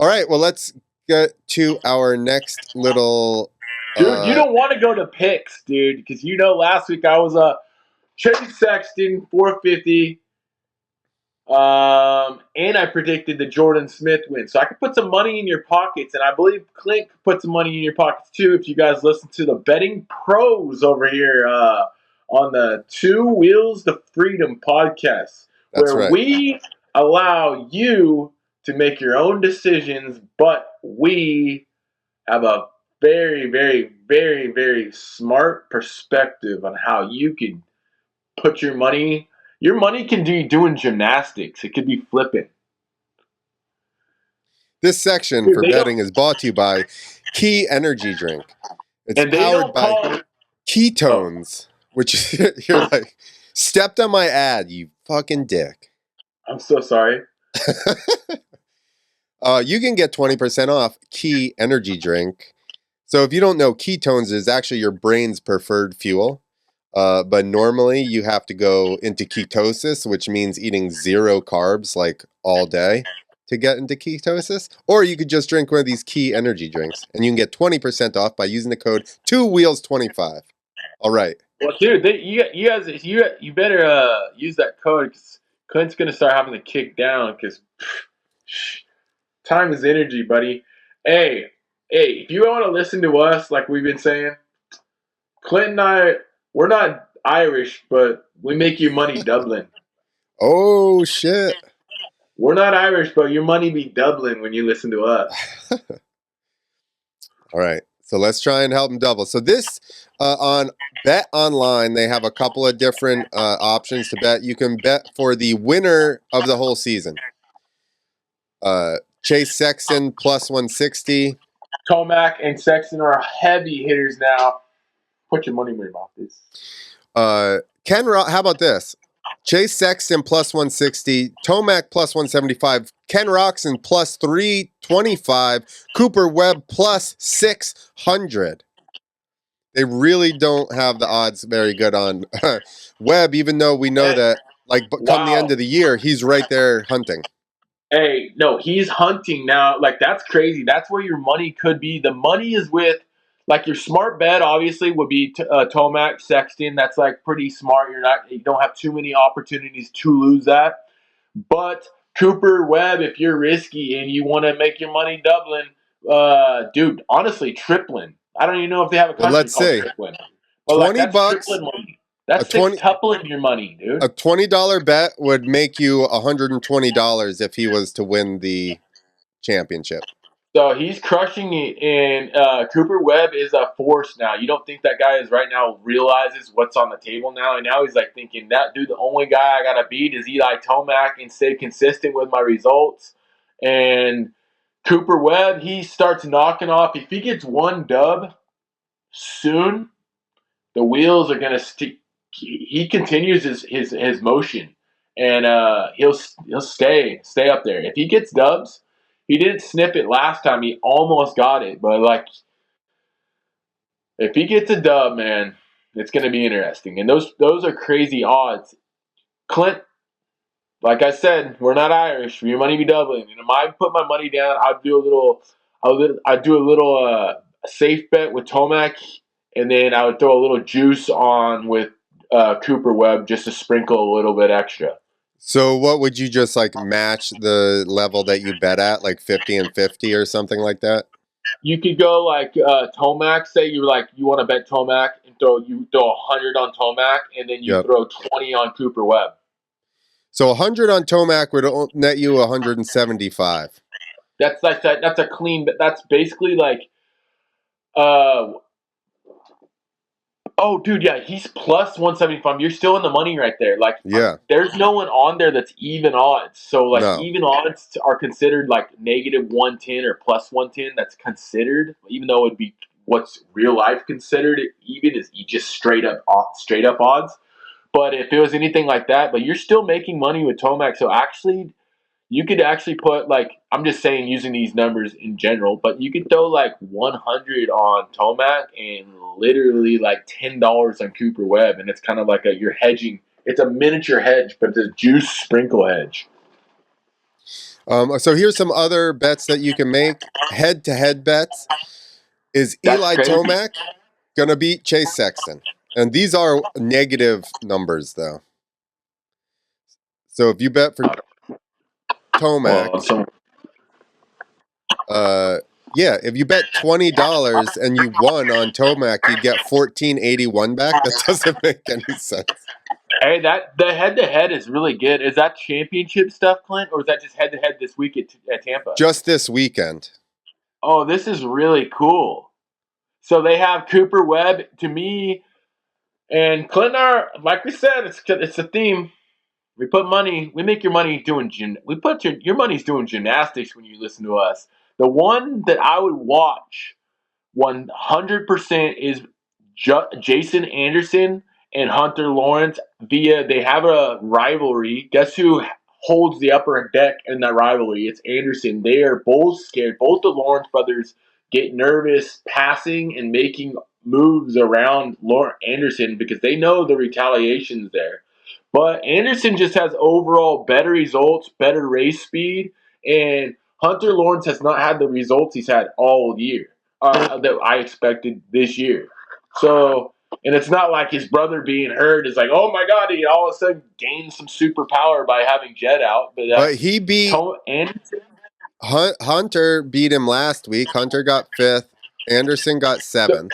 All right, well, let's get to our next little. Dude, you don't want to go to picks, dude, because last week I was Chase Sexton 450, and I predicted the Jordan Smith win, so I could put some money in your pockets, and I believe Clint could put some money in your pockets too if you guys listen to the betting pros over here on the Two Wheels to Freedom podcast, That's where right. we allow you to make your own decisions, but we have a very, very, very, very smart perspective on how you can put your money. Your money can be doing gymnastics. It could be flipping. This section Dude, for betting is brought to you by Key Energy Drink. It's and they powered don't by call. Oh, ketones, which you're like, stepped on my ad, you fucking dick. I'm so sorry. You can get 20% off Key Energy Drink. So if you don't know, ketones is actually your brain's preferred fuel. But normally you have to go into ketosis, which means eating zero carbs like all day to get into ketosis. Or you could just drink one of these Key Energy drinks, and you can get 20% off by using the code 2wheels25. All right. Well, dude, you guys, you better use that code because Clint's gonna start having to kick down because time is energy, buddy. Hey, if you want to listen to us, like we've been saying, Clint and I, we're not Irish, but we make your money doubling. Oh, shit. We're not Irish, but your money be doubling when you listen to us. All right. So let's try and help them double. So this on Bet Online, they have a couple of different options to bet. You can bet for the winner of the whole season. Chase Sexton plus 160. Tomac and Sexton are heavy hitters now. Put your money where your mouth is. How about this? Chase Sexton plus 160, Tomac plus 175, Ken Roxon plus 325, Cooper Webb plus 600. They really don't have the odds very good on Webb, even though we know that, like, come the end of the year, he's right there hunting. Hey, no, he's hunting now. Like, that's crazy. That's where your money could be. The money is with, like, your smart bet obviously would be Tomac, Sexton. That's like pretty smart. You don't have too many opportunities to lose that. But Cooper Webb, if you're risky and you want to make your money doubling, dude, honestly, tripling. I don't even know if they have a country called tripling. But like, that's $20, tripling money. That's sextupling your money, dude. A $20 bet would make you $120 if he was to win the championship. So he's crushing it, and Cooper Webb is a force now. You don't think that guy is right now realizes what's on the table now, and now he's like thinking that dude, the only guy I gotta beat is Eli Tomac and stay consistent with my results. And Cooper Webb, he starts knocking off. If he gets one dub soon, the wheels are gonna stick. He continues his motion, and he'll stay up there. If he gets dubs. He didn't snip it last time. He almost got it, but like, if he gets a dub, man, it's going to be interesting. And those are crazy odds. Clint, like I said, we're not Irish. Your money be doubling. And if I put my money down, I'd do a little safe bet with Tomac, and then I would throw a little juice on with Cooper Webb just to sprinkle a little bit extra. So what would you just like match the level that you bet at, like 50 and 50 or something like that? You could go like Tomac. Say you want to bet Tomac and throw 100 on Tomac, and then you throw 20 on Cooper Webb. So 100 on Tomac would net you 175. That's a clean. That's basically like oh, dude, yeah, he's plus 175. You're still in the money right there. Like, there's no one on there that's even odds. So, like, even odds are considered like negative 110 or plus 110. That's considered, even though it'd be what's real life considered even is just straight up odds. But if it was anything like that, but you're still making money with Tomac. So actually, you could actually put like, I'm just saying using these numbers in general, but you could throw like 100 on Tomac and literally like $10 on Cooper Webb, and it's kind of like you're hedging. It's a miniature hedge, but it's a juice sprinkle hedge. So here's some other bets that you can make. Head-to-head bets. Is That's Eli crazy. Tomac going to beat Chase Sexton? And these are negative numbers, though. So if you bet for Well, Tomac, so yeah, if you bet $20 and you won on Tomac, you'd get 1481 back. That doesn't make any sense. hey, that the head to head is really good. Is that championship stuff, Clint, or is that just head to head this week at Tampa? Just this weekend. Oh, this is really cool. So they have Cooper Webb. To me and Clint are, like we said, it's a theme. We put money. We make your money doing We put your money's doing gymnastics when you listen to us. The one that I would watch 100% is Jason Anderson and Hunter Lawrence. They have a rivalry. Guess who holds the upper deck in that rivalry? It's Anderson. They are both scared. Both the Lawrence brothers get nervous passing and making moves around Anderson because they know the retaliation's there. But Anderson just has overall better results, better race speed, and Hunter Lawrence has not had the results he's had all year that I expected this year. So, and it's not like his brother being hurt is like, oh my God, he all of a sudden gained some superpower by having Jet out. But he beat Anderson. Hunter beat him last week. Hunter got 5th. Anderson got 7th.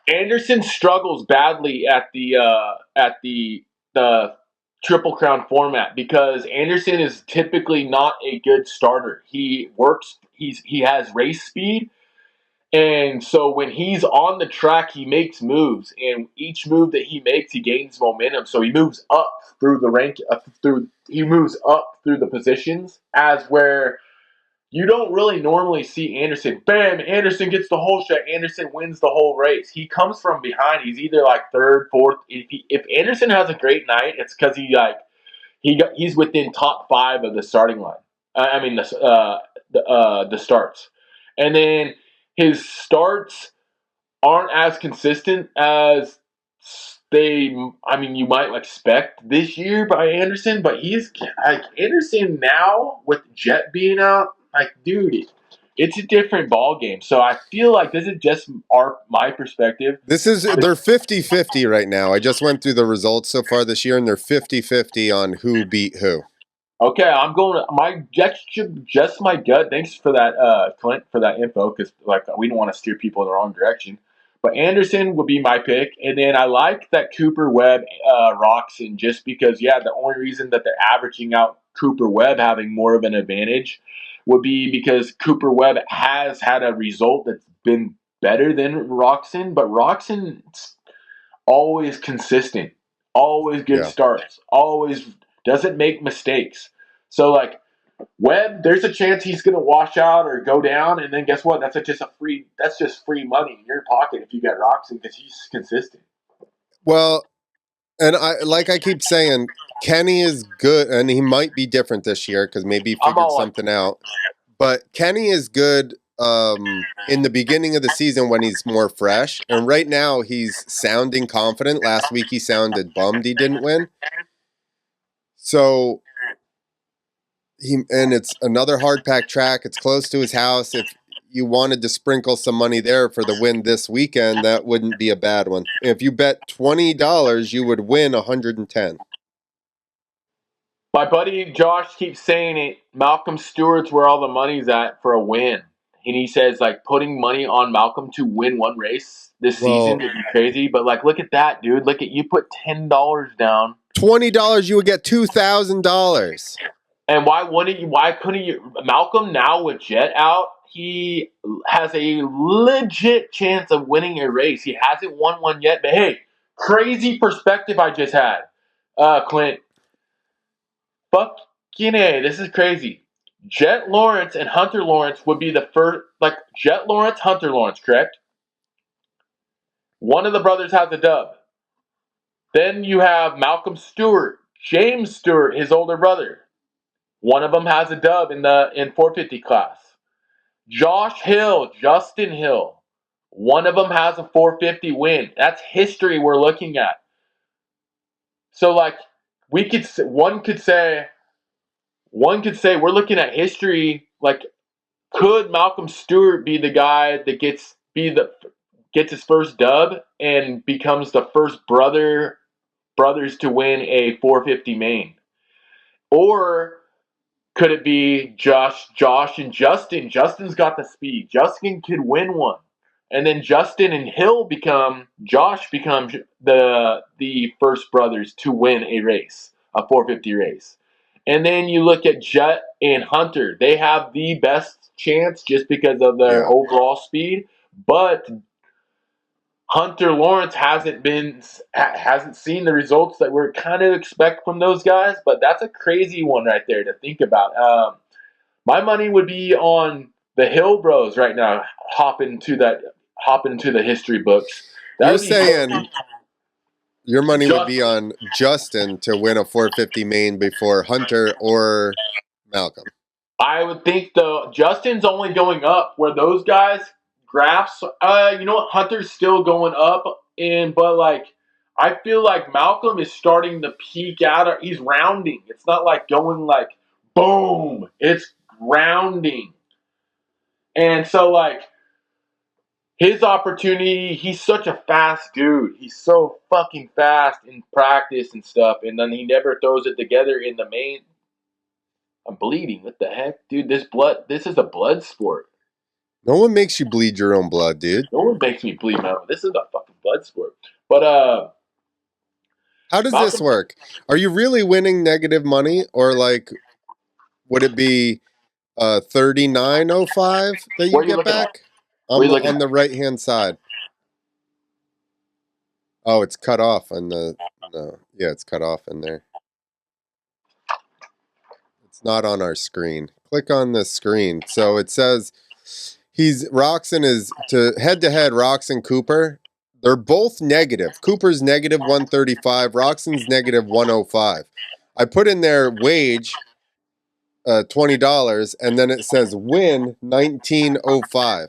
Anderson struggles badly at the Triple Crown format because Anderson is typically not a good starter. He works. He has race speed. And so when he's on the track, he makes moves, and each move that he makes, he gains momentum. So he moves up through the rank, he moves up through the positions, as where you don't really normally see Anderson. Bam! Anderson gets the whole shot. Anderson wins the whole race. He comes from behind. He's either like third, fourth. If Anderson has a great night, it's because he's within top 5 of the starting line. I mean the starts, and then his starts aren't as consistent as you might expect this year by Anderson, but he's like Anderson now with Jet being out, like dude, it's a different ball game. So I feel like this is just my perspective. They're 50-50 right now. I just went through the results so far this year, and they're 50-50 on who beat who. Okay, I'm going. Just my gut. Thanks for that, Clint, for that info. Because we don't want to steer people in the wrong direction. But Anderson would be my pick, and then I like that Cooper Webb Roxon just because. Yeah, the only reason that they're averaging out Cooper Webb having more of an advantage would be because Cooper Webb has had a result that's been better than Roxon, but Roxon's always consistent, always good starts, always doesn't make mistakes. So Webb, there's a chance he's going to wash out or go down, and then guess what? That's just free money in your pocket if you get Roxon because he's consistent. Well, and I keep saying, Kenny is good, and he might be different this year because maybe he figured something out. But Kenny is good in the beginning of the season when he's more fresh, and right now he's sounding confident. Last week he sounded bummed he didn't win. So it's another hard packed track. It's close to his house. If you wanted to sprinkle some money there for the win this weekend, that wouldn't be a bad one. If you bet $20, you would win 110. My buddy Josh keeps saying it. Malcolm Stewart's where all the money's at for a win. And he says putting money on Malcolm to win one race this season would be crazy. But look at that, dude. Look at you put $10 down. $20, you would get $2,000. And why couldn't you? Malcolm now with Jet out, he has a legit chance of winning a race. He hasn't won one yet, but hey, crazy perspective I just had, Clint. Fucking A, this is crazy. Jet Lawrence and Hunter Lawrence would be the first, Jet Lawrence, Hunter Lawrence, correct? One of the brothers has a dub. Then you have Malcolm Stewart, James Stewart, his older brother. One of them has a dub in 450 class. Josh Hill, Justin Hill. One of them has a 450 win. That's history we're looking at. So one could say, one could say we're looking at history. Like, could Malcolm Stewart be the guy that gets his first dub and becomes the first brothers to win a 450 main? Or could it be Josh, and Justin? Justin's got the speed. Justin could win one. And then Justin and Josh becomes the first brothers to win a race, a 450 race. And then you look at Jet and Hunter. They have the best chance just because of their overall speed. But Hunter Lawrence hasn't seen the results that we're kind of expect from those guys. But that's a crazy one right there to think about. My money would be on the Hill Bros right now, hopping into the history books. You're saying your money would be on Justin to win a 450 main before Hunter or Malcolm. I would think Justin's only going up where those guys graphs. You know what? Hunter's still going up, but like I feel like Malcolm is starting to peak out. He's rounding. It's not like going like boom. It's rounding, and so like his opportunity. He's such a fast dude. He's so fucking fast in practice and stuff, and then he never throws it together in the main. I'm bleeding. What the heck, dude? This is a blood sport. No one makes you bleed your own blood, dude. No one makes me bleed my own. This is a fucking blood sport. But how does this work? Are you really winning negative money, or like would it be 39.05 that you get back? On the right hand side. Oh, it's cut off on the yeah, it's cut off in there. It's not on our screen. Click on the screen. So it says Roxon is to head Roxon Cooper. They're both negative. Cooper's negative 135, Roxon's negative 105. I put in their wage $20 and then it says win 1905.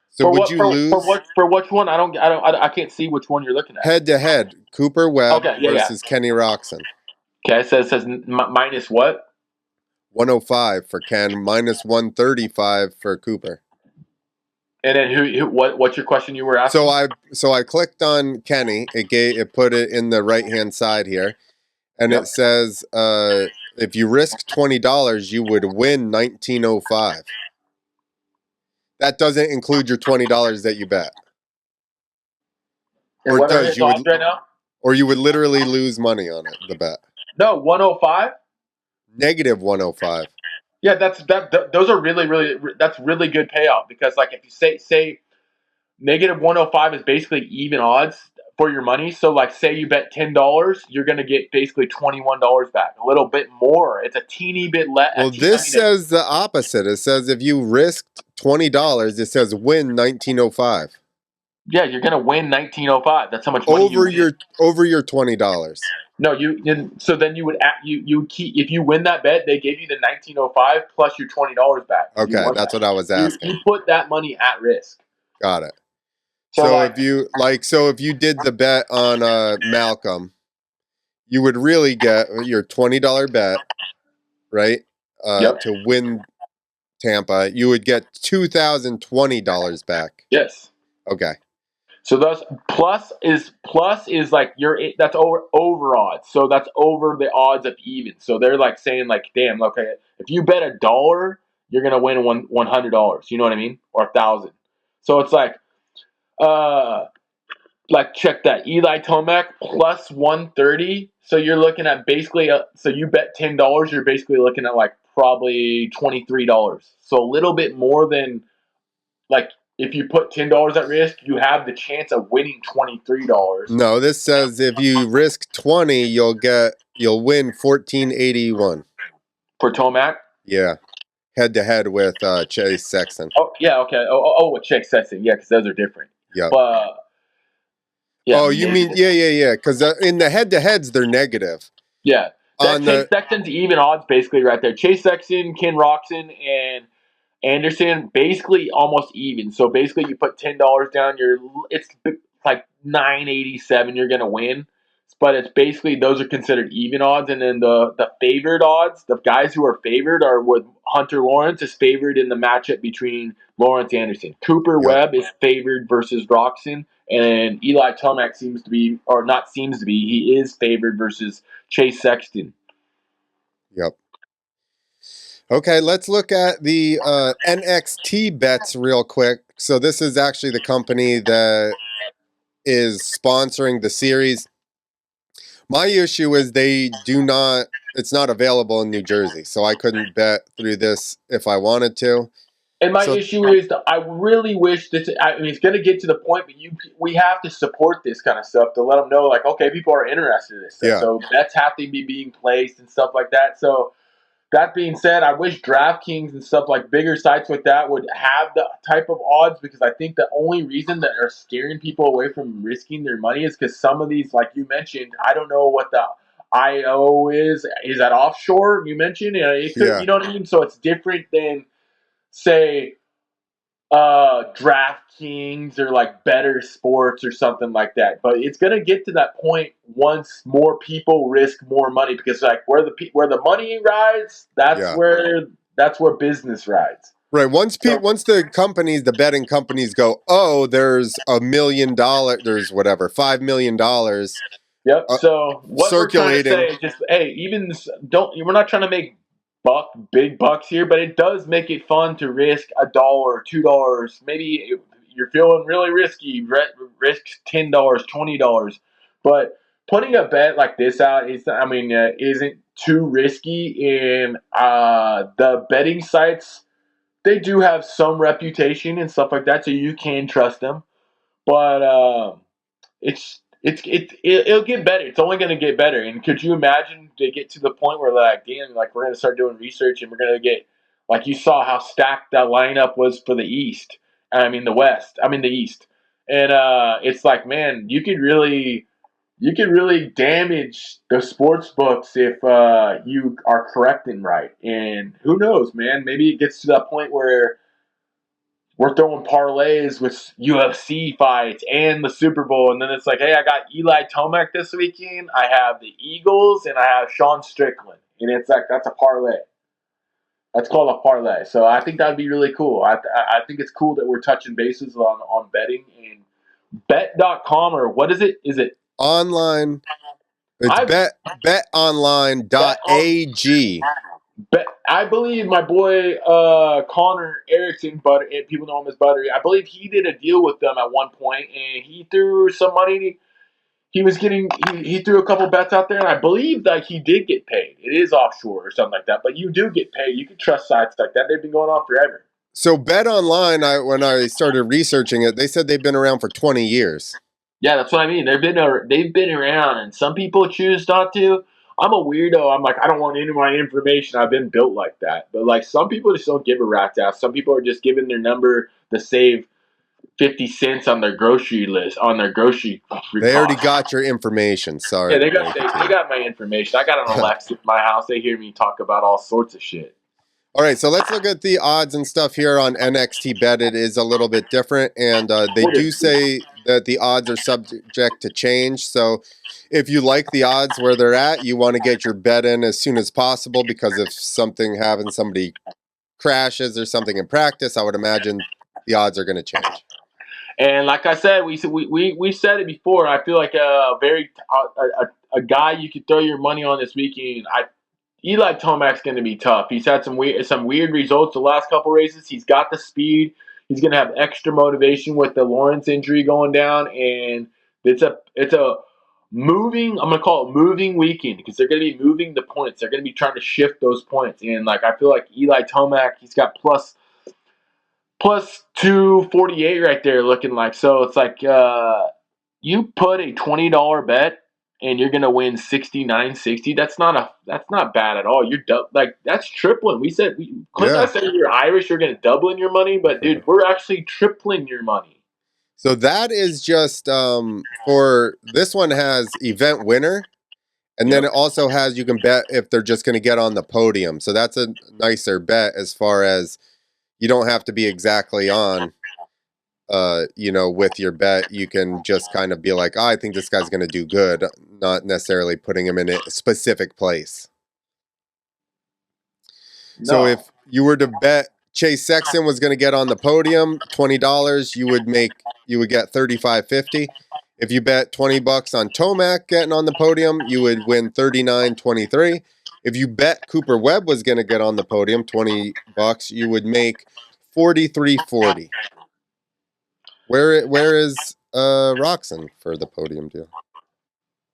So would you lose? For which one? I can't see which one you're looking at. Head to head, Cooper Webb versus Kenny Roxon. Okay, it says minus what? 105 for Ken, minus 135 for Cooper. And then what's your question you were asking? So I clicked on Kenny. It put it in the right hand side here, and it says if you risk $20, you would win 1905. That doesn't include your $20 that you bet. Or what are his odds right now? Or you would literally lose money on it, the bet. No, 105? Negative 105. Yeah, those are really that's really good payout because like if you say negative 105 is basically even odds for your money. So like say you bet $10, you're going to get basically $21 back. A little bit more. It's a teeny bit less. Well, this says the opposite. It says if you risked $20, it says win 1905. Yeah, you're gonna win 1905. That's how much money over your $20. No, so then you would you keep if you win that bet, they gave you the 1905 plus your $20 back. Okay, that's what I was asking. You put that money at risk. Got it. So if you did the bet on Malcolm, you would really get your $20 bet, right? To win Tampa, you would get $2,020 back. Yes. Okay. So that's plus is like that's over odds. So that's over the odds of even. So they're like saying like, damn, okay, if you bet $1, you're gonna win $100. You know what I mean? Or 1,000. So it's like check that Eli Tomac plus 130. So you're looking at basically so you bet $10, you're basically looking at like probably $23. So a little bit more than like. If you put $10 at risk, you have the chance of winning $23. No, this says if you risk 20, you'll win 1481 for Tomac. Yeah, head to head with Chase Sexton. Oh yeah, okay. With Chase Sexton, yeah, because those are different. Yeah. Yeah. Oh, you mean yeah? Because in the head to heads, they're negative. Yeah. Chase Sexton's even odds basically right there. Chase Sexton, Ken Roxon, and Anderson basically almost even. So basically, you put $10 down. It's like $9.87. You're gonna win. but it's basically those are considered even odds, and then the favored odds, the guys who are favored are with Hunter Lawrence is favored in the matchup between Lawrence Anderson. Cooper Yep. Webb is favored versus Roxon, and Eli Tomac seems to be, or not seems to be, he is favored versus Chase Sexton. Yep. Okay, let's look at the NXT bets real quick. So this is actually the company that is sponsoring the series. My issue is it's not available in New Jersey, so I couldn't bet through this if I wanted to. And my So issue is that I really wish that it's going to get to the point, but we have to support this kind of stuff to let them know, like, okay, people are interested in this stuff. yeah, So bets have to be being placed and stuff like that. So that being said, I wish DraftKings and stuff like bigger sites like that would have the type of odds, because I think the only reason that are scaring people away from risking their money is because some of these, like you mentioned, I don't know what the IO is. Is that offshore? You mentioned it could, yeah, you know what I mean. So it's different than say DraftKings or like Better Sports or something like that. But it's gonna get to that point once more people risk more money, because like where the money rides, yeah. that's where business rides. Right. So Once the betting companies go, oh, there's $1 million, there's whatever, $5 million yep. So what we're trying to say circulating. is just, hey, even don't. We're not trying to make big bucks here, but it does make it fun to risk $1, $2. Maybe if you're feeling really risky, risk $10, $20. But putting a bet like this out is, I mean, isn't too risky. And the betting sites, they do have some reputation and stuff like that, so you can trust them. But it'll get better. It's only going to get better. And could you imagine they get to the point where like, damn, like we're going to start doing research and we're going to get, like you saw how stacked that lineup was for the East. I mean the West. I mean the East. And it's like, man, you could really damage the sports books if you are correcting right. And who knows, man? Maybe it gets to that point where we're throwing parlays with UFC fights and the Super Bowl, and then it's like, hey, I got Eli Tomac this weekend. I have the Eagles, and I have Sean Strickland, and it's like that's a parlay. That's called a parlay. So I think that'd be really cool. I think it's cool that we're touching bases on betting and bet.com, or what is it? Is it Online. It's I bet on betonline.ag. But I believe my boy Connor Erickson, but people know him as Buttery. I believe he did a deal with them at one point, and he threw some money. He threw a couple bets out there, and I believe that he did get paid. It is offshore or something like that, but you do get paid. You can trust sites like that. They've been going on forever. So Bet Online, when I started researching it, they said they've been around for 20 years. Yeah, that's what I mean. They've been around, and some people choose not to. I'm a weirdo. I'm like, I don't want any of my information. I've been built like that. But like some people just don't give a rat's ass. Some people are just giving their number to save 50 cents on their grocery list, on their grocery They already cost. got your information. Sorry Yeah, to break it to they you. got my information. I got an Alexa in my house. They hear me talk about all sorts of shit. All right, so let's look at the odds and stuff here on NXT Bet. It is a little bit different, and they do say that the odds are subject to change. So if you like the odds where they're at, you want to get your bet in as soon as possible, because if something happens, somebody crashes or something in practice, I would imagine the odds are going to change. And like I said, we said it before. I feel like a guy you could throw your money on this weekend. Eli Tomac's going to be tough. He's had some weird results the last couple races. He's got the speed. He's going to have extra motivation with the Lawrence injury going down, and it's a moving. I'm going to call it moving weekend, because they're going to be moving the points. They're going to be trying to shift those points, and like I feel like Eli Tomac, he's got plus 248 right there looking like. So it's like you put a $20 bet and you're gonna win 69.60. That's not bad at all. Like that's tripling. Clint and I Yeah. said you're Irish, you're gonna doubling your money, but dude, we're actually tripling your money. So that is just for this one has event winner, and then Yep. it also has you can bet if they're just going to get on the podium. So that's a nicer bet as far as you don't have to be exactly on with your bet. You can just kind of be like, oh, I think this guy's going to do good. not necessarily putting him in a specific place. No. So if you were to bet Chase Sexton was going to get on the podium, $20, you would get $35.50. If you bet $20 on Tomac getting on the podium, you would win $39.23. If you bet Cooper Webb was going to get on the podium, $20, you would make $43.40. Where is Roxon for the podium deal?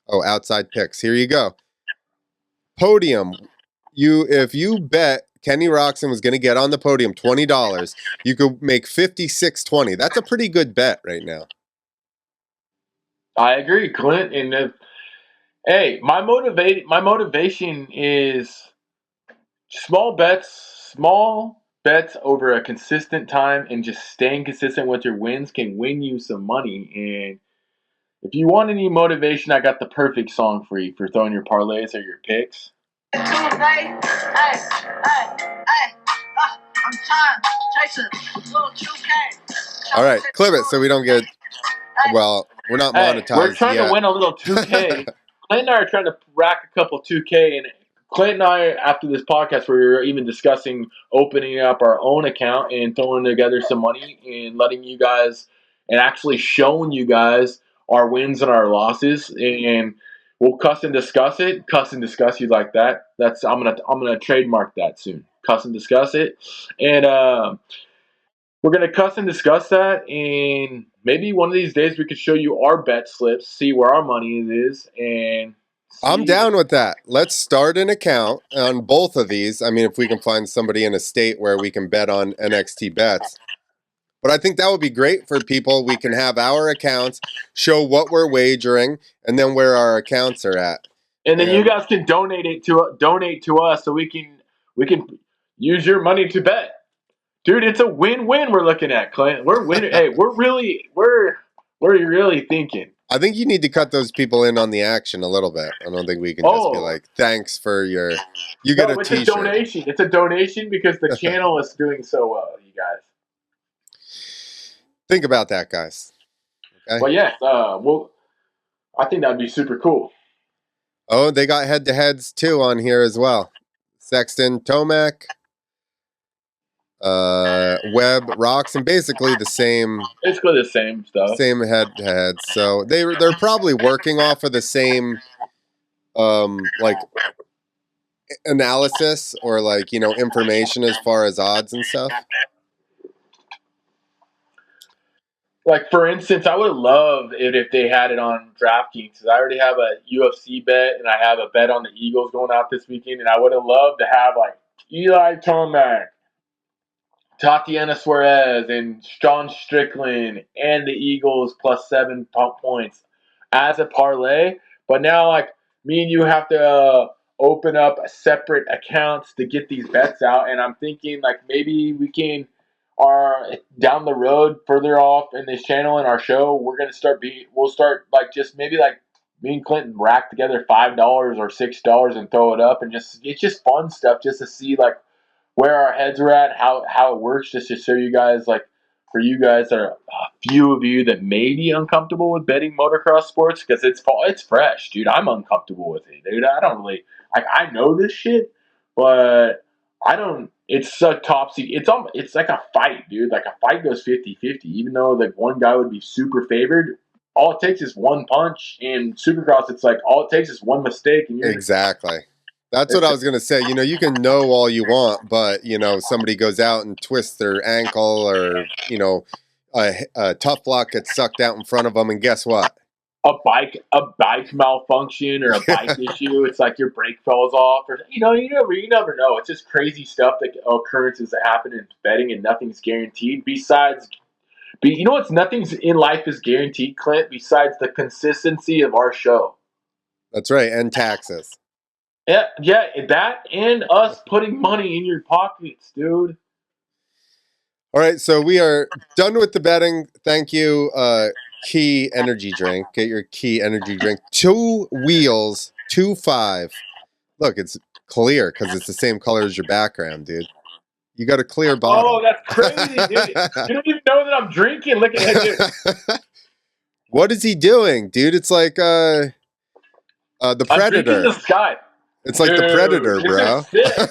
Oh, outside picks. Here you go. Podium. If you bet Kenny Roxon was going to get on the podium $20, you could make $56.20. That's a pretty good bet right now. I agree, Clint. And hey, my motivation is small bets over a consistent time, and just staying consistent with your wins can win you some money. And if you want any motivation, I got the perfect song for you for throwing your parlays or your picks. I'm trying chasing little 2K. All right, clip it so we don't get. Well, we're not monetized we're trying yet. to win a little 2K. Clint and I are trying to rack a couple 2K, and Clint and I, after this podcast, we were even discussing opening up our own account and throwing together some money and letting you guys and actually showing you guys our wins and our losses, and we'll cuss and discuss it. Cuss and discuss, you like that? I'm gonna trademark that soon. Cuss and discuss it, and we're going to cuss and discuss that, and maybe one of these days we could show you our bet slips, see where our money is, and I'm down with that. Let's start an account on both of these. I mean, if we can find somebody in a state where we can bet on NXT bets. But I think that would be great for people. We can have our accounts, show what we're wagering, and then where our accounts are at. And then you guys can donate to us so we can use your money to bet. Dude, it's a win-win we're looking at, Clint. We're winning. Hey, we're really thinking. I think you need to cut those people in on the action a little bit. I don't think we can just be like, thanks for your. You get a T-shirt. It's a donation. It's a donation because the channel is doing so well, you guys. Think about that, guys. Okay? Well, yes. I think that'd be super cool. Oh, they got head-to-heads too on here as well. Sexton, Tomac. Webb, Rocks, and basically the same stuff. Same head-to-head. So they're probably working off of the same like analysis or like, information as far as odds and stuff. Like, for instance, I would love it if they had it on DraftKings, because I already have a UFC bet and I have a bet on the Eagles going out this weekend, and I would have loved to have like Eli Tomac, Tatiana Suarez, and Sean Strickland, and the Eagles plus 7 points as a parlay. But now, like, me and you have to open up separate accounts to get these bets out. And I'm thinking, like, maybe we can, down the road, further off in this channel and our show, we'll start, like, just maybe, like, me and Clinton rack together $5 or $6 and throw it up. And it's just fun stuff just to see, like, where our heads are at, how it works, just to show you guys, like, for you guys that are a few of you that may be uncomfortable with betting motocross sports, because it's fresh, dude. I'm uncomfortable with it, dude. I don't really, like, I know this shit, but I don't. It's a it's like a fight, dude. Like, a fight goes 50-50, even though like one guy would be super favored. All it takes is one punch. In Supercross, it's like all it takes is one mistake, and you're exactly. That's what I was going to say. You can know all you want, but, somebody goes out and twists their ankle or, a tough block gets sucked out in front of them. And guess what? A bike malfunction or a bike issue. It's like your brake falls off, or, you never know. It's just crazy stuff, that occurrences that happen in betting, and nothing's guaranteed nothing's in life is guaranteed, Clint, besides the consistency of our show. That's right. And taxes. Yeah, that and us putting money in your pockets, dude. All right, so we are done with the betting. Thank you, Key Energy Drink. Get your Key Energy Drink. 2 wheels, 2.5. Look, it's clear because it's the same color as your background, dude. You got a clear bottle. Oh, that's crazy, dude. You don't even know that I'm drinking. Look at that, dude. What is he doing, dude? It's like The I'm drinking Predator. the Sky. It's like the Predator, Dude, bro. this is sick.